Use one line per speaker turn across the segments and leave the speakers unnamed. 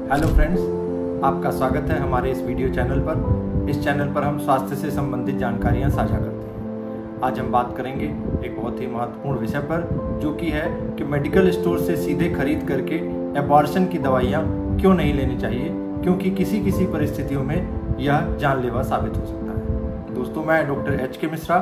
Hello friends, आपका स्वागत है हमारे इस वीडियो चैनल पर। इस चैनल पर हम स्वास्थ्य से संबंधित जानकारियां साझा करते हैं। आज हम बात करेंगे एक बहुत ही महत्वपूर्ण विषय पर, जो कि है कि मेडिकल स्टोर से सीधे खरीद करके एबॉर्शन की दवाइयां क्यों नहीं लेनी चाहिए, क्योंकि किसी किसी परिस्थितियों में यह जानलेवा साबित हो सकता है। दोस्तों, मैं doctor H.K. Mishra,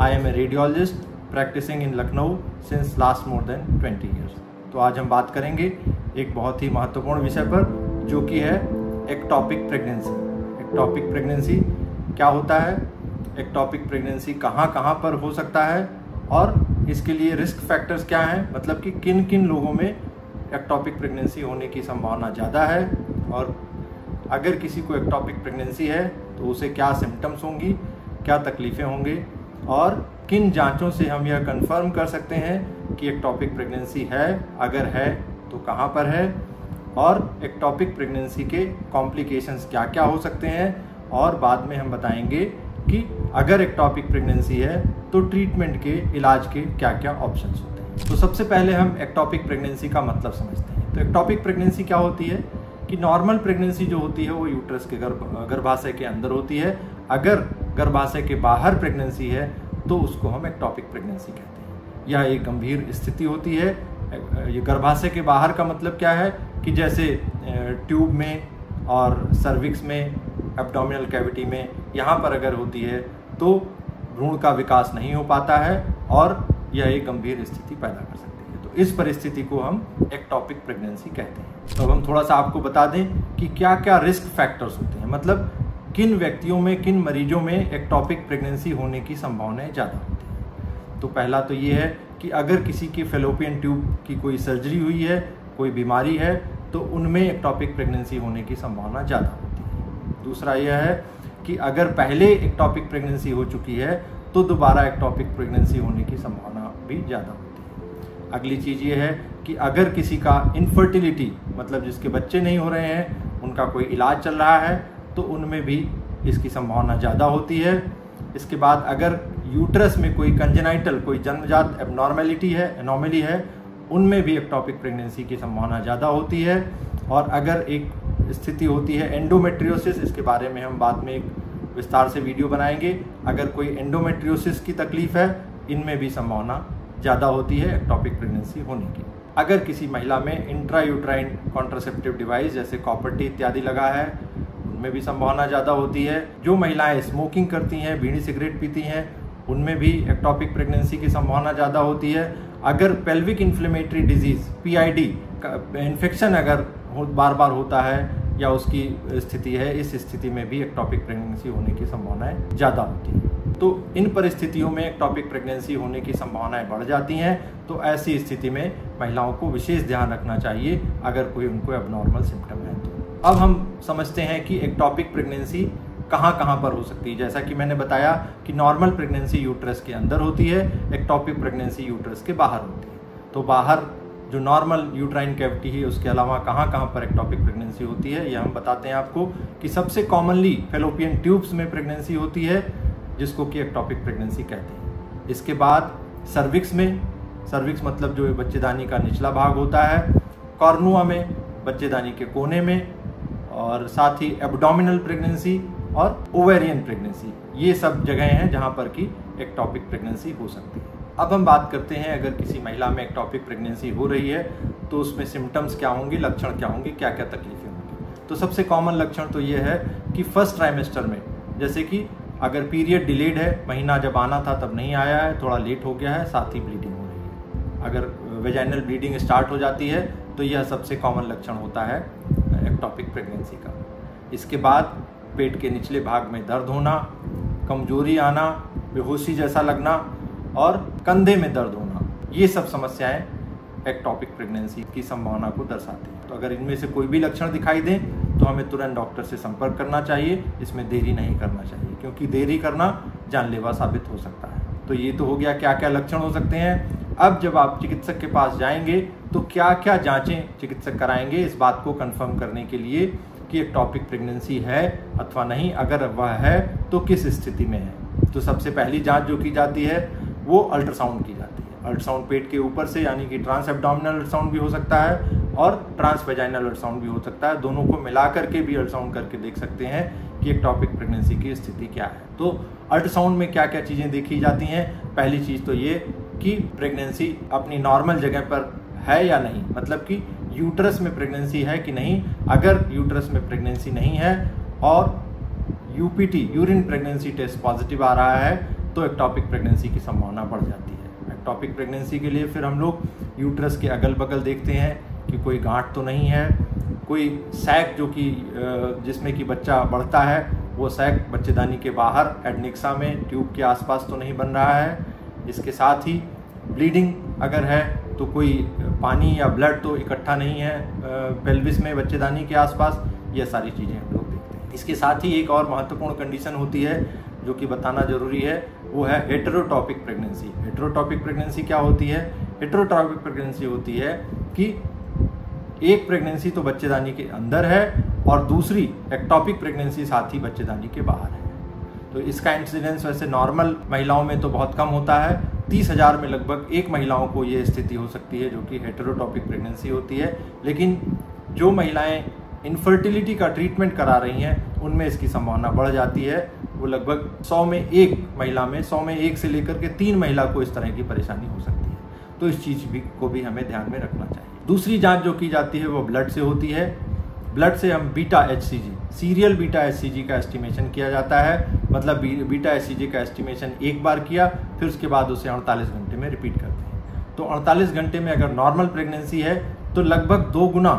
I am a radiologist practising in Lucknow since last more than 20 years. तो आज हम बात करेंगे एक बहुत ही महत्वपूर्ण विषय पर, जो कि है एक्टोपिक प्रेगनेंसी। एक्टोपिक प्रेगनेंसी क्या होता है, एक्टोपिक प्रेगनेंसी कहाँ कहाँ पर हो सकता है, और इसके लिए रिस्क फैक्टर्स क्या हैं, मतलब कि किन किन लोगों में एक्टोपिक प्रेगनेंसी होने की संभावना ज़्यादा है, और अगर किसी को एक्टोपिक प्रेगनेंसी है तो उसे क्या सिम्टम्स होंगी, क्या तकलीफ़ें होंगी, और किन जांचों से हम यह कंफर्म कर सकते हैं कि एक्टोपिक प्रेगनेंसी है, अगर है तो कहाँ पर है, और एक्टोपिक प्रेगनेंसी के कॉम्प्लिकेशंस क्या क्या हो सकते हैं, और बाद में हम बताएंगे कि अगर एक्टोपिक प्रेगनेंसी है तो ट्रीटमेंट के, इलाज के क्या क्या ऑप्शंस होते हैं। तो सबसे पहले हम एक्टोपिक प्रेगनेंसी का मतलब समझते हैं। तो एक्टोपिक प्रेगनेंसी क्या होती है कि नॉर्मल प्रेगनेंसी जो होती है वो यूट्रस के गर्भाशय के अंदर होती है। अगर गर्भाशय के बाहर प्रेगनेंसी है तो उसको हम एक्टोपिक प्रेगनेंसी कहते हैं। यह एक गंभीर स्थिति होती है। ये गर्भाशय के बाहर का मतलब क्या है कि जैसे ट्यूब में और सर्विक्स में, एब्डोमिनल कैविटी में, यहाँ पर अगर होती है तो भ्रूण का विकास नहीं हो पाता है और यह एक गंभीर स्थिति पैदा कर सकती है। तो इस परिस्थिति को हम एक्टोपिक प्रेगनेंसी कहते हैं। तो अब हम थोड़ा सा आपको बता दें कि क्या क्या रिस्क फैक्टर्स होते हैं, मतलब किन व्यक्तियों में, किन मरीजों में एक्टोपिक प्रेगनेंसी होने की संभावनाएं ज़्यादा होती हैं। तो पहला तो ये है कि अगर किसी की फेलोपियन ट्यूब की कोई सर्जरी हुई है, कोई बीमारी है, तो उनमें एक्टोपिक प्रेगनेंसी होने की संभावना ज़्यादा होती है। दूसरा यह है कि अगर पहले एक्टोपिक प्रेगनेंसी हो चुकी है तो दोबारा एक्टोपिक प्रेगनेंसी होने की संभावना भी ज़्यादा होती है। अगली चीज़ ये है कि अगर किसी का इनफर्टिलिटी, मतलब जिसके बच्चे नहीं हो रहे हैं, उनका कोई इलाज चल रहा है, तो उनमें भी इसकी संभावना ज़्यादा होती है। इसके बाद अगर यूट्रस में कोई कंजेनाइटल, कोई जन्मजात एबनॉर्मेलिटी है, एनोमली है, उनमें भी एक्टोपिक प्रेगनेंसी की संभावना ज़्यादा होती है। और अगर एक स्थिति होती है एंडोमेट्रियोसिस, इसके बारे में हम बाद में एक विस्तार से वीडियो बनाएंगे। अगर कोई एंडोमेट्रियोसिस की तकलीफ है, इनमें भी संभावना ज़्यादा होती है एक्टोपिक प्रेगनेंसी होने की। अगर किसी महिला में इंट्रायूट्राइन कॉन्ट्रासेप्टिव डिवाइस जैसे कॉपर टी इत्यादि लगा है, उनमें भी संभावना ज़्यादा होती है। जो महिलाएं स्मोकिंग करती हैं, बीड़ी सिगरेट पीती हैं, उनमें भी एक्टोपिक प्रेगनेंसी की संभावना ज़्यादा होती है। अगर पेल्विक इन्फ्लेमेटरी डिजीज़ PID का इन्फेक्शन अगर बार बार होता है या उसकी स्थिति है, इस स्थिति में भी एक्टोपिक प्रेगनेंसी होने की संभावनाएं ज़्यादा होती हैं। तो इन परिस्थितियों में एक्टोपिक प्रेगनेंसी होने की संभावनाएं बढ़ जाती हैं। तो ऐसी स्थिति में महिलाओं को विशेष ध्यान रखना चाहिए अगर कोई उनको एबनॉर्मल सिम्टम है तो। अब हम समझते हैं कि एक्टोपिक प्रेगनेंसी कहाँ कहाँ पर हो सकती है। जैसा कि मैंने बताया कि नॉर्मल प्रेगनेंसी यूट्रस के अंदर होती है, एक्टोपिक प्रेगनेंसी यूट्रस के बाहर होती है। तो बाहर जो नॉर्मल यूट्राइन कैविटी है, उसके अलावा कहाँ कहाँ पर एक्टोपिक प्रेगनेंसी होती है, यह हम बताते हैं आपको कि सबसे कॉमनली फेलोपियन ट्यूब्स में प्रेगनेंसी होती है, जिसको कि एक्टोपिक प्रेगनेंसी कहते हैं। इसके बाद सर्विक्स में, सर्विक्स मतलब जो बच्चेदानी का निचला भाग होता है, कॉर्नुआ में, बच्चेदानी के कोने में, और साथ ही एब्डोमिनल प्रेगनेंसी और ओवेरियन प्रेगनेंसी, ये सब जगह हैं जहाँ पर कि एक्टोपिक प्रेगनेंसी हो सकती है। अब हम बात करते हैं अगर किसी महिला में एक्टोपिक प्रेगनेंसी हो रही है तो उसमें सिम्टम्स क्या होंगे, लक्षण क्या होंगे, क्या क्या तकलीफें होंगी। तो सबसे कॉमन लक्षण तो ये है कि फर्स्ट ट्राइमेस्टर में, जैसे कि अगर पीरियड डिलेड है, महीना जब आना था तब नहीं आया है, थोड़ा लेट हो गया है, साथ ही ब्लीडिंग हो रही है, अगर वेजाइनल ब्लीडिंग स्टार्ट हो जाती है, तो यह सबसे कॉमन लक्षण होता है एक्टोपिक प्रेगनेंसी का। इसके बाद पेट के निचले भाग में दर्द होना, कमजोरी आना, बेहोशी जैसा लगना और कंधे में दर्द होना, ये सब समस्याएं एक्टोपिक प्रेगनेंसी की संभावना को दर्शाती हैं। तो अगर इनमें से कोई भी लक्षण दिखाई दें तो हमें तुरंत डॉक्टर से संपर्क करना चाहिए। इसमें देरी नहीं करना चाहिए, क्योंकि देरी करना जानलेवा साबित हो सकता है। तो ये तो हो गया क्या क्या लक्षण हो सकते हैं। अब जब आप चिकित्सक के पास जाएंगे तो क्या क्या जांचें चिकित्सक कराएंगे, इस बात को कंफर्म करने के लिए कि एक्टोपिक प्रेगनेंसी है अथवा नहीं, अगर वह है तो किस स्थिति में है। तो सबसे पहली जांच जो की जाती है वो अल्ट्रासाउंड की जाती है। अल्ट्रासाउंड पेट के ऊपर से, यानी कि ट्रांस एब्डोमिनल अल्ट्रासाउंड भी हो सकता है, और ट्रांसवेजाइनल अल्ट्रासाउंड भी हो सकता है। दोनों को मिला करके भी अल्ट्रासाउंड करके देख सकते हैं कि एक्टॉपिक प्रेगनेंसी की स्थिति क्या है। तो अल्ट्रासाउंड में क्या क्या चीज़ें देखी जाती हैं? पहली चीज़ तो ये कि प्रेगनेंसी अपनी नॉर्मल जगह पर है या नहीं, मतलब कि यूट्रस में प्रेगनेंसी है कि नहीं। अगर यूट्रस में प्रेगनेंसी नहीं है और UPT urine pregnancy test positive आ रहा है तो एक्टॉपिक प्रेगनेंसी की संभावना बढ़ जाती है। एक्टॉपिक प्रेगनेंसी के लिए फिर हम लोग यूट्रस के अगल बगल देखते हैं कि कोई गांठ तो नहीं है, कोई सैक जो कि जिसमें कि बच्चा बढ़ता है वो सैक बच्चेदानी के बाहर एडनिक्सा में ट्यूब के आसपास तो नहीं बन रहा है। इसके साथ ही ब्लीडिंग अगर है तो कोई पानी या ब्लड तो इकट्ठा नहीं है पेल्विस में बच्चेदानी के आसपास। ये सारी चीज़ें हम लोग देखते हैं। इसके साथ ही एक और महत्वपूर्ण कंडीशन होती है जो कि बताना जरूरी है, वो है हेटेरोटॉपिक प्रेगनेंसी। हेटेरोटॉपिक प्रेगनेंसी क्या होती है? हेटेरोटॉपिक प्रेगनेंसी होती है कि एक प्रेगनेंसी तो बच्चेदानी के अंदर है और दूसरी एक्टॉपिक प्रेगनेंसी साथ ही बच्चेदानी के बाहर है। तो इसका इंसिडेंस वैसे नॉर्मल महिलाओं में तो बहुत कम होता है। 30,000 में लगभग एक महिलाओं को ये स्थिति हो सकती है जो कि हेटेरोटॉपिक प्रेगनेंसी होती है। लेकिन जो महिलाएं इनफर्टिलिटी का ट्रीटमेंट करा रही हैं उनमें इसकी संभावना बढ़ जाती है। वो लगभग 100 में एक महिला में 100 में एक से लेकर के 3 महिला को इस तरह की परेशानी हो सकती है। तो इस चीज़ को भी हमें ध्यान में रखना चाहिए। दूसरी जांच जो की जाती है वो ब्लड से होती है। ब्लड से हम beta HCG, serial beta HCG का एस्टिमेशन किया जाता है। मतलब बीटा एचसीजी का एस्टिमेशन एक बार किया, फिर उसके बाद उसे 48 घंटे में रिपीट करते हैं। तो 48 घंटे में अगर नॉर्मल प्रेगनेंसी है तो लगभग 2 गुना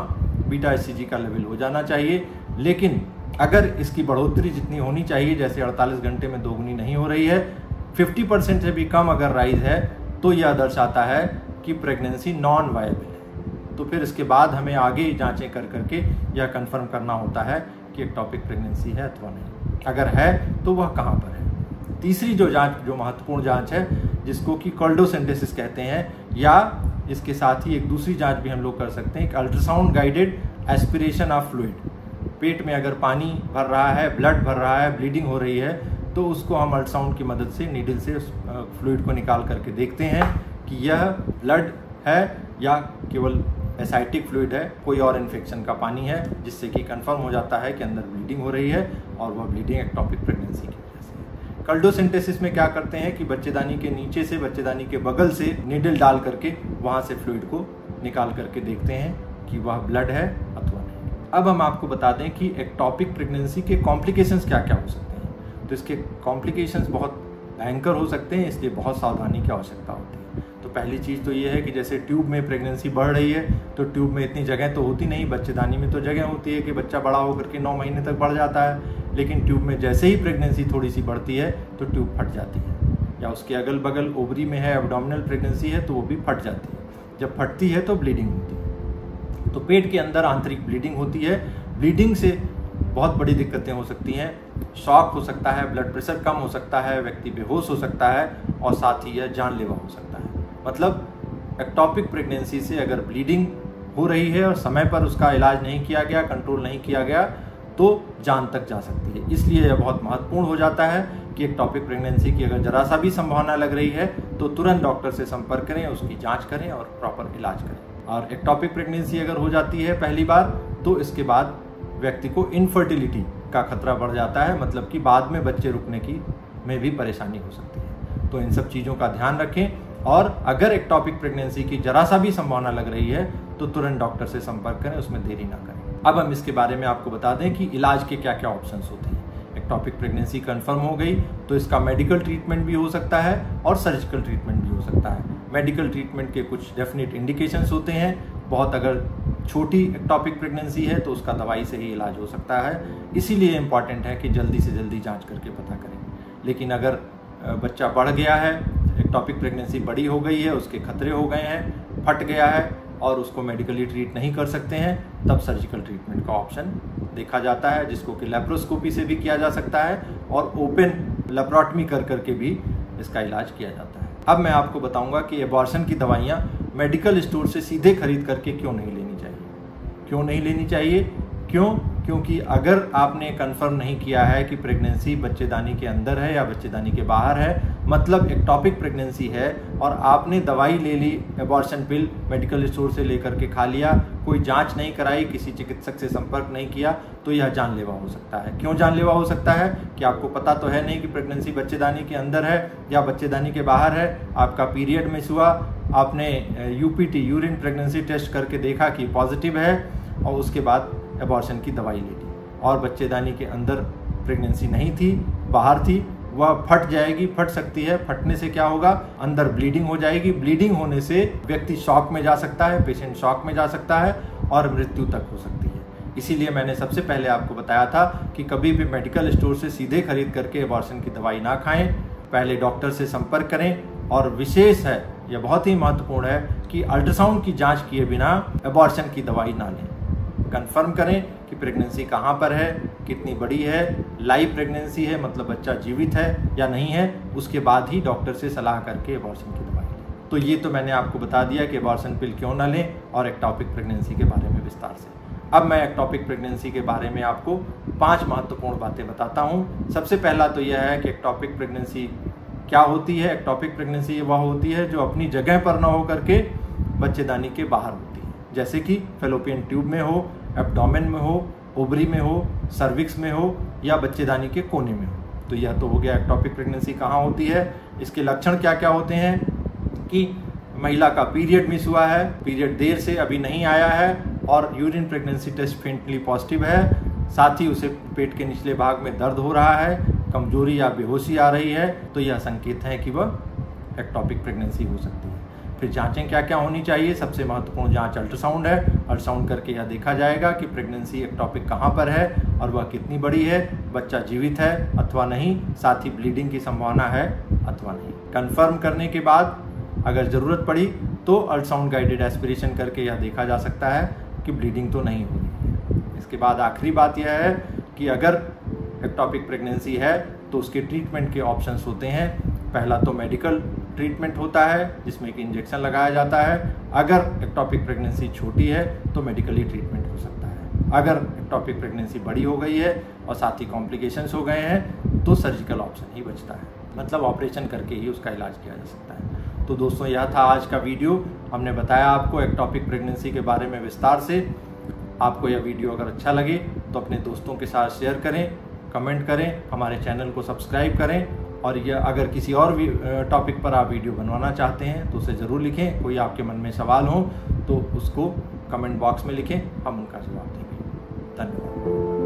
बीटा एचसीजी का लेवल हो जाना चाहिए। लेकिन अगर इसकी बढ़ोतरी जितनी होनी चाहिए, जैसे 48 घंटे में 2 गुनी नहीं हो रही है, 50% से भी कम अगर राइज है तो यह दर्शाता है कि प्रेगनेंसी नॉन वायबल है। तो फिर इसके बाद हमें आगे जांचें कर करके यह कंफर्म करना होता है कि एक्टॉपिक प्रेगनेंसी है अथवा नहीं। अगर है तो वह कहाँ पर है। तीसरी जो जांच, जो महत्वपूर्ण जांच है, जिसको कि कोल्डोसिंथेसिस कहते हैं, या इसके साथ ही एक दूसरी जांच भी हम लोग कर सकते हैं, ultrasound guided aspiration of fluid. पेट में अगर पानी भर रहा है, ब्लड भर रहा है, ब्लीडिंग हो रही है, तो उसको हम अल्ट्रासाउंड की मदद से नीडल से फ्लूइड को निकाल करके देखते हैं कि यह ब्लड है या केवल एसाइटिक फ्लूइड है, कोई और इन्फेक्शन का पानी है, जिससे कि कंफर्म हो जाता है कि अंदर ब्लीडिंग हो रही है और वह ब्लीडिंग एक्टॉपिक प्रेगनेंसी की वजह से है। कोल्डोसिंथेसिस में क्या करते हैं कि बच्चेदानी के नीचे से, बच्चेदानी के बगल से नीडल डाल करके वहाँ से फ्लूइड को निकाल करके देखते हैं कि वह ब्लड है अथवा नहीं। अब हम आपको बता दें कि एक्टॉपिक प्रेगनेंसी के कॉम्प्लिकेशंस क्या क्या हो सकते हैं। तो इसके कॉम्प्लिकेशंस बहुत भयंकर हो सकते हैं, इसलिए बहुत सावधानी की आवश्यकता होती है। तो पहली चीज़ तो ये है कि जैसे ट्यूब में प्रेगनेंसी बढ़ रही है तो ट्यूब में इतनी जगह तो होती नहीं, बच्चेदानी में तो जगह होती है कि बच्चा बड़ा होकर के 9 महीने तक बढ़ जाता है। लेकिन ट्यूब में जैसे ही प्रेगनेंसी थोड़ी सी बढ़ती है तो ट्यूब फट जाती है, या उसके अगल बगल ओवरी में है, एब्डोमिनल प्रेगनेंसी है तो वो भी फट जाती है। जब फटती है तो ब्लीडिंग होती है। तो पेट के अंदर आंतरिक ब्लीडिंग होती है। ब्लीडिंग से बहुत बड़ी दिक्कतें हो सकती हैं, शॉक हो सकता है, ब्लड प्रेशर कम हो सकता है, व्यक्ति बेहोश हो सकता है और साथ ही यह जानलेवा हो सकता है। मतलब एक्टॉपिक प्रेगनेंसी से अगर ब्लीडिंग हो रही है और समय पर उसका इलाज नहीं किया गया, कंट्रोल नहीं किया गया, तो जान तक जा सकती है। इसलिए यह बहुत महत्वपूर्ण हो जाता है कि एक्टॉपिक प्रेगनेंसी की अगर जरा सा भी संभावना लग रही है तो तुरंत डॉक्टर से संपर्क करें, उसकी जांच करें और प्रॉपर इलाज करें। और एक्टॉपिक प्रेगनेंसी अगर हो जाती है पहली बार तो इसके बाद व्यक्ति को इनफर्टिलिटी का खतरा बढ़ जाता है, मतलब कि बाद में बच्चे रुकने की में भी परेशानी हो सकती है। तो इन सब चीज़ों का ध्यान रखें और अगर एक्टॉपिक प्रेगनेंसी की जरा सा भी संभावना लग रही है तो तुरंत डॉक्टर से संपर्क करें, उसमें देरी ना करें। अब हम इसके बारे में आपको बता दें कि इलाज के क्या क्या ऑप्शंस होते हैं। एक्टॉपिक प्रेगनेंसी कंफर्म हो गई तो इसका मेडिकल ट्रीटमेंट भी हो सकता है और सर्जिकल ट्रीटमेंट भी हो सकता है। मेडिकल ट्रीटमेंट के कुछ डेफिनेट इंडिकेशंस होते हैं। बहुत अगर छोटी एक्टॉपिक प्रेगनेंसी है तो उसका दवाई से ही इलाज हो सकता है, इसीलिए इम्पॉर्टेंट है कि जल्दी से जल्दी जांच करके पता करें। लेकिन अगर बच्चा बढ़ गया है, एक्टॉपिक प्रेगनेंसी बड़ी हो गई है, उसके खतरे हो गए हैं, फट गया है और उसको मेडिकली ट्रीट नहीं कर सकते हैं, तब सर्जिकल ट्रीटमेंट का ऑप्शन देखा जाता है, जिसको कि लेप्रोस्कोपी से भी किया जा सकता है और ओपन लेप्रोटमी कर करके भी इसका इलाज किया जाता है। अब मैं आपको बताऊंगा कि एबॉर्शन की दवाइयाँ मेडिकल स्टोर से सीधे खरीद करके क्यों नहीं लेनी चाहिए। क्यों नहीं लेनी चाहिए? क्यों? क्योंकि अगर आपने कंफर्म नहीं किया है कि प्रेगनेंसी बच्चेदानी के अंदर है या बच्चेदानी के बाहर है, मतलब एक्टोपिक प्रेगनेंसी है, और आपने दवाई ले ली एबॉर्शन पिल मेडिकल स्टोर से लेकर के खा लिया, कोई जांच नहीं कराई, किसी चिकित्सक से संपर्क नहीं किया, तो यह जानलेवा हो सकता है। क्यों जानलेवा हो सकता है कि आपको पता तो है नहीं कि प्रेगनेंसी बच्चेदानी के अंदर है या बच्चेदानी के बाहर है। आपका पीरियड मिस हुआ, आपने यूपीटी यूरिन प्रेगनेंसी टेस्ट करके देखा कि पॉजिटिव है, और उसके बाद एबॉर्शन की दवाई ले ली और बच्चेदानी के अंदर प्रेगनेंसी नहीं थी, बाहर थी, वह फट जाएगी, फट सकती है। फटने से क्या होगा, अंदर ब्लीडिंग हो जाएगी। ब्लीडिंग होने से व्यक्ति शॉक में जा सकता है, पेशेंट शॉक में जा सकता है और मृत्यु तक हो सकती है। इसीलिए मैंने सबसे पहले आपको बताया था कि कभी भी मेडिकल स्टोर से सीधे खरीद करके एबॉर्शन की दवाई ना खाएं, पहले डॉक्टर से संपर्क करें। और विशेष है, यह बहुत ही महत्वपूर्ण है कि अल्ट्रासाउंड की जांच किए बिना एबॉर्शन की दवाई ना लें। कंफर्म करें कि प्रेगनेंसी कहाँ पर है, कितनी बड़ी है, लाइव प्रेगनेंसी है, मतलब बच्चा जीवित है या नहीं है, उसके बाद ही डॉक्टर से सलाह करके एबॉर्शन की दवाई लें। तो ये तो मैंने आपको बता दिया कि एबॉर्शन पिल क्यों ना लें और एक्टोपिक प्रेगनेंसी के बारे में विस्तार से। अब मैं एक्टोपिक प्रेगनेंसी के बारे में आपको 5 महत्वपूर्ण बातें बताता हूँ। सबसे पहला तो यह है कि एक्टोपिक प्रेगनेंसी क्या होती है। एक्टोपिक प्रेगनेंसी वह होती है जो अपनी जगह पर न हो करके बच्चेदानी के बाहर होती है, जैसे कि फेलोपियन ट्यूब में हो, एब्डोमेन में हो, ओवरी में हो, सर्विक्स में हो या बच्चेदानी के कोने में हो। तो यह तो हो गया एक्टोपिक प्रेगनेंसी कहाँ होती है। इसके लक्षण क्या क्या होते हैं कि महिला का पीरियड मिस हुआ है, पीरियड देर से अभी नहीं आया है और urine pregnancy test faintly positive है, साथ ही उसे पेट के निचले भाग में दर्द हो रहा है, कमजोरी या बेहोशी आ रही है, तो यह संकेत है कि वह एक्टोपिक प्रेगनेंसी हो सकती है। फिर जांचें क्या क्या होनी चाहिए। सबसे महत्वपूर्ण जांच अल्ट्रासाउंड है। अल्ट्रासाउंड करके यह देखा जाएगा कि प्रेगनेंसी एक्टोपिक कहाँ पर है और वह कितनी बड़ी है, बच्चा जीवित है अथवा नहीं, साथ ही ब्लीडिंग की संभावना है अथवा नहीं। कंफर्म करने के बाद अगर ज़रूरत पड़ी तो अल्ट्रासाउंड गाइडेड एस्पिरेशन करके यह देखा जा सकता है कि ब्लीडिंग तो नहीं हो रही है। इसके बाद आखिरी बात यह है कि अगर एक्टोपिक प्रेगनेंसी है तो उसके ट्रीटमेंट के ऑप्शंस होते हैं। पहला तो मेडिकल ट्रीटमेंट होता है जिसमें कि इंजेक्शन लगाया जाता है। अगर एक्टोपिक प्रेगनेंसी छोटी है तो मेडिकली ट्रीटमेंट हो सकता है। अगर एक्टोपिक प्रेगनेंसी बड़ी हो गई है और साथ ही कॉम्प्लिकेशंस हो गए हैं तो सर्जिकल ऑप्शन ही बचता है, मतलब ऑपरेशन करके ही उसका इलाज किया जा सकता है। तो दोस्तों यह था आज का वीडियो। हमने बताया आपको एक्टोपिक प्रेगनेंसी के बारे में विस्तार से। आपको यह वीडियो अगर अच्छा लगे तो अपने दोस्तों के साथ शेयर करें, कमेंट करें, हमारे चैनल को सब्सक्राइब करें। और यह अगर किसी और भी टॉपिक पर आप वीडियो बनवाना चाहते हैं तो उसे ज़रूर लिखें। कोई आपके मन में सवाल हो तो उसको कमेंट बॉक्स में लिखें, हम उनका जवाब देंगे। धन्यवाद।